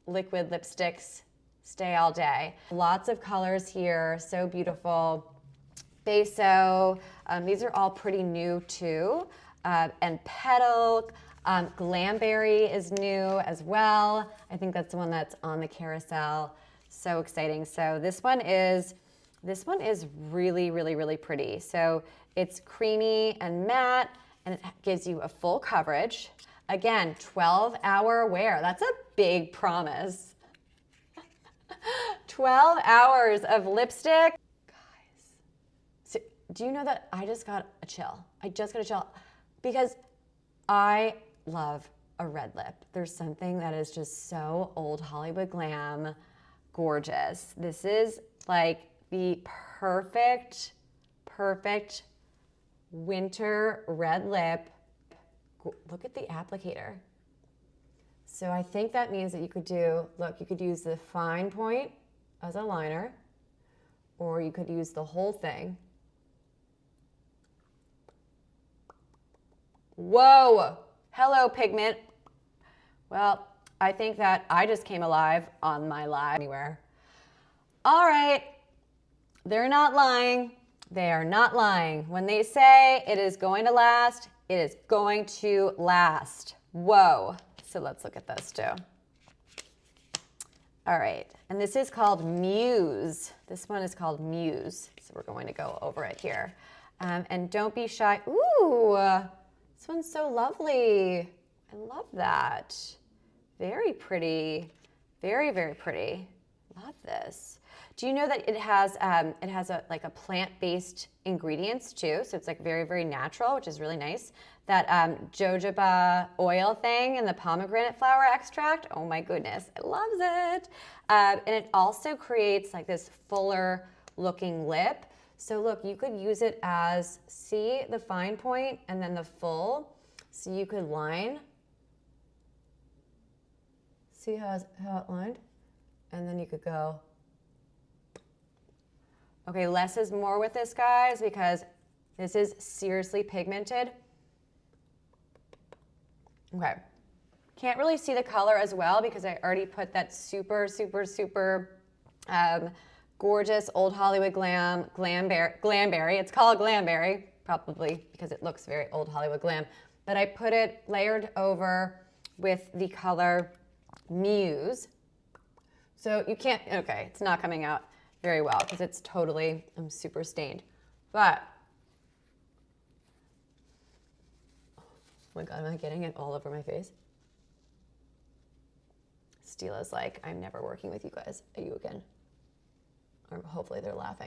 liquid lipsticks stay all day. Lots of colors here, so beautiful. Beso, these are all pretty new too. And Petal, Glamberry is new as well. I think that's the one that's on the carousel. So exciting. So this one is really, really, really pretty. So it's creamy and matte, and it gives you a full coverage. Again, 12-hour wear. That's a big promise. 12 hours of lipstick. Guys, so do you know that I just got a chill? I just got a chill because I love a red lip. There's something that is just so Old Hollywood Glam gorgeous. This is like the perfect winter red lip. Look at the applicator. So I think that means that you could do, look, you could use the fine point as a liner, or you could use the whole thing. Whoa, hello pigment. Well, I think that I just came alive on my live anywhere. All right, they're not lying. They are not lying. When they say it is going to last, it is going to last. Whoa. So let's look at this too. All right, and this is called Muse. This one is called Muse. So we're going to go over it here. And don't be shy. Ooh, this one's so lovely. I love that. Very pretty. Very, very pretty. Love this. Do you know that it has like a plant-based ingredients too? So it's like very, very natural, which is really nice. That jojoba oil thing and the pomegranate flower extract. Oh my goodness, it loves it. And it also creates like this fuller looking lip. So look, you could use it as, see the fine point and then the full. So you could line. See how it lined? And then you could go. Okay, less is more with this, guys, because this is seriously pigmented. Okay, can't really see the color as well because I already put that super gorgeous Old Hollywood Glam Glamberry. It's called Glamberry, probably because it looks very Old Hollywood Glam. But I put it layered over with the color Muse. So you can't, okay, it's not coming out very well because it's totally, I'm super stained. But, oh my God, am I getting it all over my face? Stila's like, I'm never working with you guys. Are you again? Or hopefully they're laughing.